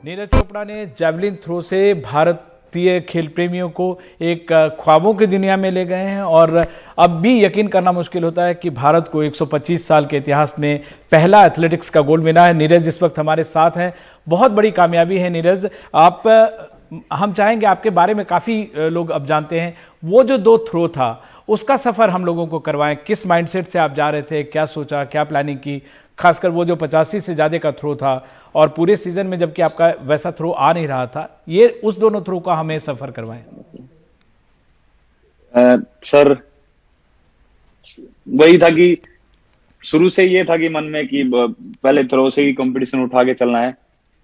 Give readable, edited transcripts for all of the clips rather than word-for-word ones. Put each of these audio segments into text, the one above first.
नीरज चोपड़ा ने javelin throw से भारतीय खेल प्रेमियों को एक ख्वाबों की दुनिया में ले गए हैं और अब भी यकीन करना मुश्किल होता है कि भारत को 125 साल के इतिहास में पहला एथलेटिक्स का गोल्ड मिला है। नीरज इस वक्त हमारे साथ हैं, बहुत बड़ी कामयाबी है। नीरज, हम चाहेंगे आपके बारे में काफी लोग अब जानते हैं, वो जो 2 थ्रो था उसका सफर हम लोगों को करवाएं। किस माइंडसेट से आप जा रहे थे, क्या सोचा, क्या प्लानिंग की, खासकर वो जो 85 से ज्यादा का थ्रो था और पूरे सीजन में जबकि आपका वैसा थ्रो आ नहीं रहा था, ये उस दोनों थ्रो का हमें सफर करवाएं। सर, वही था कि शुरू से ये था कि मन में कि पहले थ्रो से ही कंपटीशन उठा के चलना है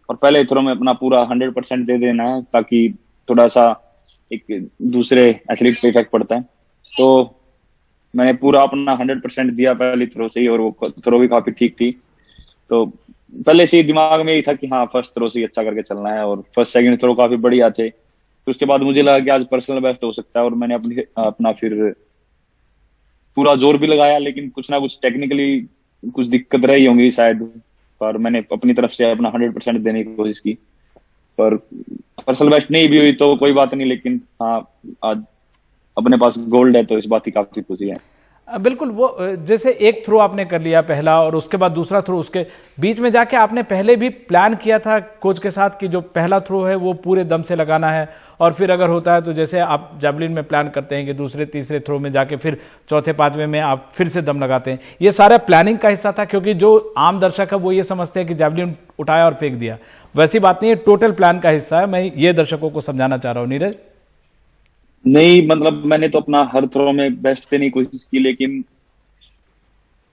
और पहले थ्रो में अपना पूरा 100% दे देना है, ताकि थोड़ा सा एक दूसरे एथलीट पे इफेक्ट पड़ता है। तो मैंने पूरा अपना 100% दिया पहली थ्रो से ही और वो थ्रो भी काफी ठीक थी। तो पहले से ही दिमाग में यही था कि हाँ, फर्स्ट थ्रो से ही अच्छा करके चलना है और फर्स्ट सेकंड थ्रो काफी बढ़िया थे। तो उसके बाद मुझे लगा कि आज पर्सनल बेस्ट हो सकता है और मैंने अपना फिर पूरा जोर भी लगाया, लेकिन कुछ ना कुछ टेक्निकली कुछ दिक्कत रही होंगी शायद, पर मैंने अपनी तरफ से अपना 100% देने की कोशिश की। पर पर्सनल बेस्ट नहीं भी हुई तो कोई बात नहीं, लेकिन हाँ, आज अपने पास गोल्ड है तो इस बात की काफी खुशी है। बिल्कुल, वो जैसे एक थ्रो आपने कर लिया पहला और उसके बाद दूसरा थ्रो, उसके बीच में जाके आपने पहले भी प्लान किया था कोच के साथ कि जो पहला थ्रो है वो पूरे दम से लगाना है और फिर अगर होता है तो जैसे आप जैवलिन में प्लान करते हैं कि दूसरे तीसरे थ्रो में जाके फिर चौथे पांचवें में आप फिर से दम लगाते हैं, ये सारा प्लानिंग का हिस्सा था? क्योंकि जो आम दर्शक है वो ये समझते हैं कि जैवलिन उठाया और फेंक दिया, वैसी बात नहीं है, टोटल प्लान का हिस्सा है। मैं ये दर्शकों को समझाना चाह रहा हूँ। नीरज, नहीं, मतलब मैंने तो अपना हर थ्रो में बेस्ट देने की कोशिश की, लेकिन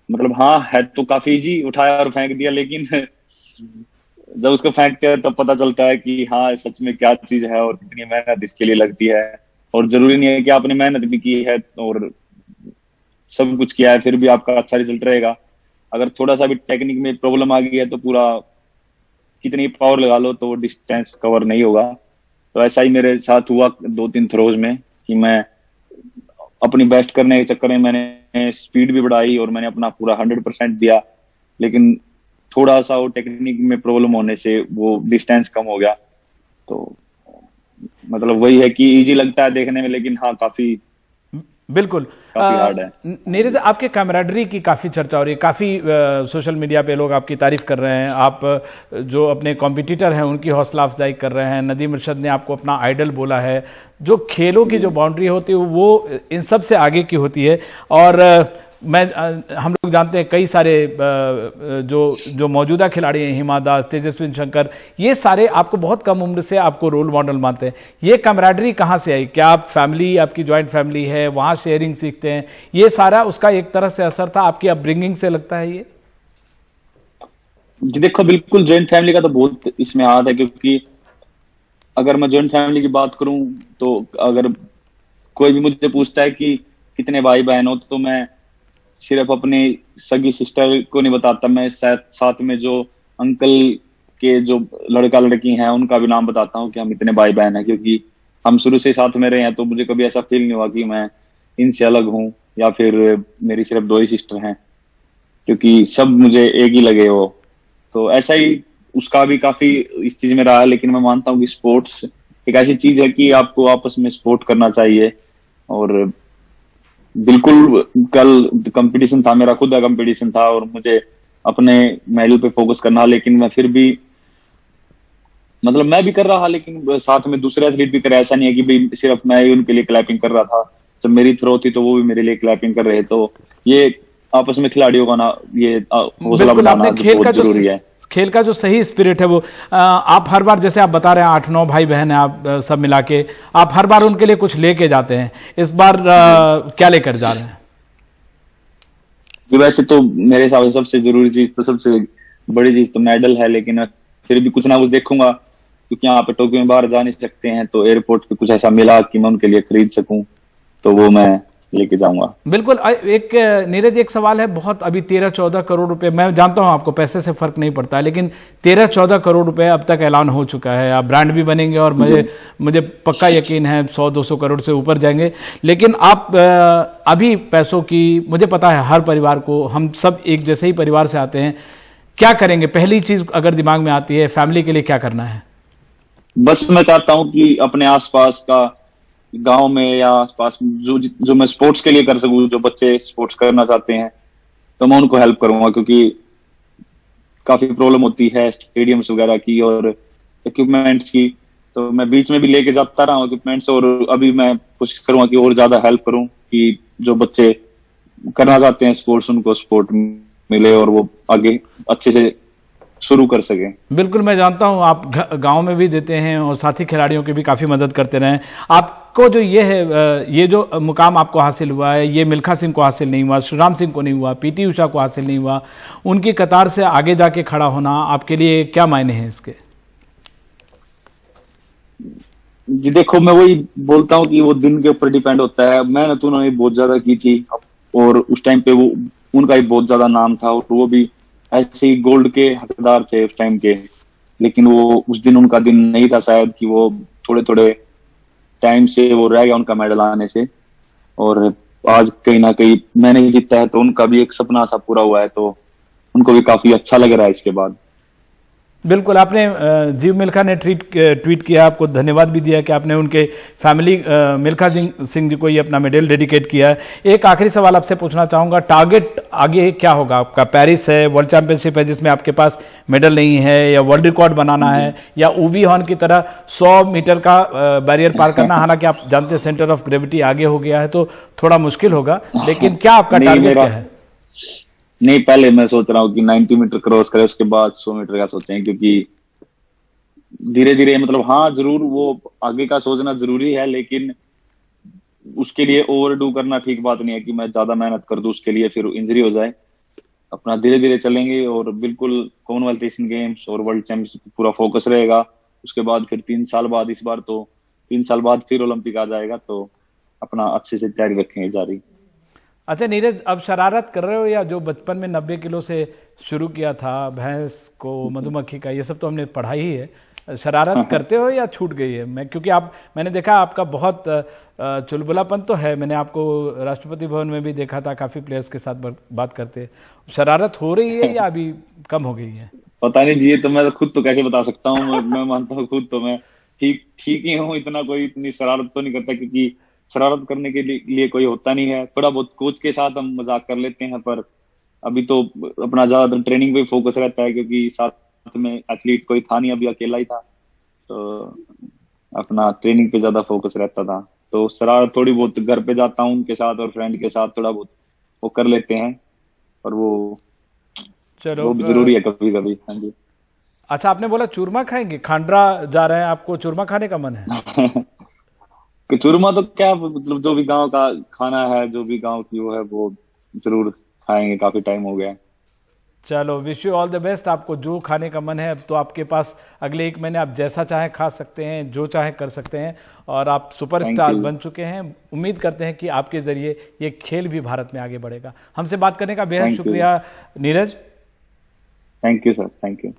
मतलब हाँ, है तो काफी इजी, उठाया और फेंक दिया, लेकिन जब उसको फेंकते हैं तो पता चलता है कि हाँ, सच में क्या चीज है और कितनी मेहनत इसके लिए लगती है। और जरूरी नहीं है कि आपने मेहनत भी की है और सब कुछ किया है फिर भी आपका अच्छा रिजल्ट रहेगा। अगर थोड़ा सा भी टेक्निक में प्रॉब्लम आ गई है तो पूरा कितनी पावर लगा लो तो वो डिस्टेंस कवर नहीं होगा। तो ऐसा ही मेरे साथ हुआ 2-3 थ्रोज में कि मैं अपनी बेस्ट करने के चक्कर में मैंने स्पीड भी बढ़ाई और मैंने अपना पूरा 100% दिया, लेकिन थोड़ा सा वो टेक्निक में प्रॉब्लम होने से वो डिस्टेंस कम हो गया। तो मतलब वही है कि इजी लगता है देखने में, लेकिन हाँ, काफी बिल्कुल हार्ड है। नीरज, आपके कैमराडरी की काफी चर्चा हो रही है, काफी सोशल मीडिया पे लोग आपकी तारीफ कर रहे हैं, आप जो अपने कॉम्पिटिटर हैं उनकी हौसला अफजाई कर रहे हैं। नदीम इरशाद ने आपको अपना आइडल बोला है। जो खेलों की जो बाउंड्री होती है वो इन सब से आगे की होती है और हम लोग जानते हैं कई सारे जो मौजूदा खिलाड़ी हैं, हिमा दास, तेजस्वी शंकर, ये सारे आपको बहुत कम उम्र से आपको रोल मॉडल मानते हैं। ये कैमराडरी कहाँ से आई? क्या आप फैमिली, आपकी ज्वाइंट फैमिली है, वहां शेयरिंग सीखते हैं, ये सारा उसका एक तरह से असर था आपकी अपब्रिंगिंग से, लगता है ये? जी देखो, बिल्कुल ज्वाइंट फैमिली का तो बहुत इसमें हाथ है, क्योंकि अगर मैं ज्वाइंट फैमिली की बात करूं तो अगर कोई भी मुझे पूछता है कि कितने भाई बहन हो, तो मैं सिर्फ अपने सगी सिस्टर को नहीं बताता, मैं साथ में जो अंकल के जो लड़का लड़की हैं उनका भी नाम बताता हूँ कि हम इतने भाई बहन हैं, क्योंकि हम शुरू से साथ में रहे हैं। तो मुझे कभी ऐसा फील नहीं हुआ कि मैं इनसे अलग हूँ या फिर मेरी सिर्फ 2 ही सिस्टर हैं, क्योंकि सब मुझे एक ही लगे हो। तो ऐसा ही उसका भी काफी इस चीज में रहा है। लेकिन मैं मानता हूँ कि स्पोर्ट्स एक ऐसी चीज है कि आपको आपस में सपोर्ट करना चाहिए। और बिल्कुल कल कंपटीशन था, मेरा खुद का कंपटीशन था और मुझे अपने मेडल पे फोकस करना, लेकिन मैं फिर भी मतलब मैं भी कर रहा, लेकिन साथ में दूसरे एथलीट भी कर रहे। ऐसा नहीं है कि भाई सिर्फ मैं ही उनके लिए क्लैपिंग कर रहा था। जब मेरी थ्रो थी तो वो भी मेरे लिए क्लैपिंग कर रहे। तो ये आपस में खिलाड़ियों का ना ये हौसला बनाना बहुत जरूरी है। खेल का जो सही स्पिरिट है वो आप हर बार, जैसे आप बता रहे हैं 8-9 भाई बहन हैं आप सब मिला के, आप हर बार उनके लिए कुछ लेके जाते हैं। इस बार क्या लेकर जा रहे हैं? वैसे तो मेरे हिसाब से सबसे जरूरी चीज तो, सबसे बड़ी चीज तो मेडल है, लेकिन फिर भी कुछ ना कुछ देखूंगा, क्योंकि यहाँ पे टोक्यो में बाहर जा नहीं सकते हैं। तो एयरपोर्ट पे कुछ ऐसा मिला कि मैं उनके लिए खरीद सकूं तो वो मैं लेके जाऊंगा। बिल्कुल। एक नीरज, एक सवाल है, बहुत अभी 13-14 करोड़ रुपए, मैं जानता हूं आपको पैसे से फर्क नहीं पड़ता है, लेकिन 13-14 करोड़ रुपए अब तक ऐलान हो चुका है। आप ब्रांड भी बनेंगे और मुझे पक्का यकीन है 100-200 करोड़ से ऊपर जाएंगे। लेकिन आप अभी पैसों की, मुझे पता है हर परिवार को, हम सब एक जैसे ही परिवार से आते हैं, क्या करेंगे? पहली चीज अगर दिमाग में आती है, फैमिली के लिए क्या करना है? बस मैं चाहता हूँ कि अपने आसपास का गांव में या आसपास जो जो मैं स्पोर्ट्स के लिए कर सकूं, जो बच्चे स्पोर्ट्स करना चाहते हैं तो मैं उनको हेल्प करूंगा, क्योंकि काफी प्रॉब्लम होती है स्टेडियम्स वगैरह की और इक्विपमेंट्स की। तो मैं बीच में भी लेके जाता रहा हूँ इक्विपमेंट्स, और अभी मैं कोशिश करूंगा कि और ज्यादा हेल्प करूं कि जो बच्चे करना चाहते हैं स्पोर्ट्स उनको स्पोर्ट मिले और वो आगे अच्छे से शुरू कर सके। बिल्कुल, मैं जानता हूं आप गांव में भी देते हैं और साथी खिलाड़ियों की भी काफी मदद करते रहे। आपको जो ये है, ये जो मुकाम आपको हासिल हुआ है, ये मिल्खा सिंह को हासिल नहीं हुआ, श्रीराम सिंह को नहीं हुआ, पीटी उषा को हासिल नहीं हुआ, उनकी कतार से आगे जाके खड़ा होना आपके लिए क्या मायने हैं इसके? जी देखो, मैं वही बोलता हूँ कि वो दिन के ऊपर डिपेंड होता है। मेहनत तो उन्होंने बहुत ज्यादा की थी और उस टाइम पे वो उनका भी बहुत ज्यादा नाम था और वो भी ऐसे ही गोल्ड के हकदार थे उस टाइम के। लेकिन वो उस दिन उनका दिन नहीं था शायद, कि वो थोड़े थोड़े टाइम से वो रह गया उनका मेडल आने से। और आज कहीं ना कहीं मैंने जीता है तो उनका भी एक सपना सा पूरा हुआ है, तो उनको भी काफी अच्छा लग रहा है इसके बाद। बिल्कुल, आपने जीव मिल्खा ने ट्वीट किया, आपको धन्यवाद भी दिया कि आपने उनके फैमिली मिल्खा सिंह जी को ये अपना मेडल डेडिकेट किया है। एक आखिरी सवाल आपसे पूछना चाहूंगा, टारगेट आगे क्या होगा आपका? पेरिस है, वर्ल्ड चैंपियनशिप है जिसमें आपके पास मेडल नहीं है, या वर्ल्ड रिकॉर्ड बनाना है, या ऊवी हॉर्न की तरह 100 मीटर का बैरियर पार करना? हालांकि आप जानते हैं सेंटर ऑफ ग्रेविटी आगे हो गया है तो थोड़ा मुश्किल होगा, लेकिन क्या आपका टारगेट क्या है? नहीं, पहले मैं सोच रहा हूँ कि 90 मीटर क्रॉस करें, उसके बाद 100 मीटर का सोचें, क्योंकि धीरे धीरे मतलब हाँ जरूर वो आगे का सोचना जरूरी है, लेकिन उसके लिए ओवरडू करना ठीक बात नहीं है कि मैं ज्यादा मेहनत कर दूं उसके लिए फिर इंजरी हो जाए। अपना धीरे धीरे चलेंगे और बिल्कुल कॉमनवेल्थ एशियन गेम्स और वर्ल्ड चैंपियनशिप पूरा फोकस रहेगा। उसके बाद फिर 3 साल बाद, इस बार तो 3 साल बाद फिर ओलंपिक आ जाएगा, तो अपना अच्छे से तैयारी रखेंगे जारी। अच्छा नीरज, अब शरारत कर रहे हो या जो बचपन में 90 किलो से शुरू किया था, भैंस को, मधुमक्खी का, ये सब तो हमने पढ़ा ही है, शरारत करते हो या छूट गई है? क्योंकि मैंने देखा आपका बहुत चुलबुलापन तो है, मैंने आपको राष्ट्रपति भवन में भी देखा था काफी प्लेयर्स के साथ बात करते। शरारत हो रही है या अभी कम हो गई है? पता नहीं जी, ये तो मैं खुद तो कैसे बता सकता हूँ। मैं मानता हूँ खुद तो मैं ठीक ठीक ही हूँ, इतना कोई इतनी शरारत तो नहीं करता, क्योंकि शरारत करने के लिए कोई होता नहीं है। थोड़ा बहुत कोच के साथ हम मजाक कर लेते हैं, पर अभी तो अपना ज्यादातर ट्रेनिंग पे फोकस रहता है, क्योंकि साथ में एथलीट कोई था नहीं, अभी अकेला ही था, तो अपना ट्रेनिंग पे ज्यादा फोकस रहता था। तो शरारत थोड़ी बहुत घर पे जाता हूँ उनके साथ और फ्रेंड के साथ थोड़ा बहुत वो कर लेते हैं, और वो चलो वो भी जरूरी है कभी कभी। हाँ जी। अच्छा, आपने बोला चूरमा खाएंगे, खांडरा जा रहे हैं, आपको चूरमा खाने का मन है? चूरमा तो क्या, मतलब जो भी गांव का खाना है, जो भी गांव की वो है, वो जरूर खाएंगे, काफी टाइम हो गया है। चलो, wish you all the best. आपको जो खाने का मन है, अब तो आपके पास अगले 1 महीने आप जैसा चाहे खा सकते हैं, जो चाहे कर सकते हैं, और आप सुपरस्टार बन चुके हैं। उम्मीद करते हैं कि आपके जरिए ये खेल भी भारत में आगे बढ़ेगा। हमसे बात करने का बेहद शुक्रिया Neeraj. Thank you sir, thank you.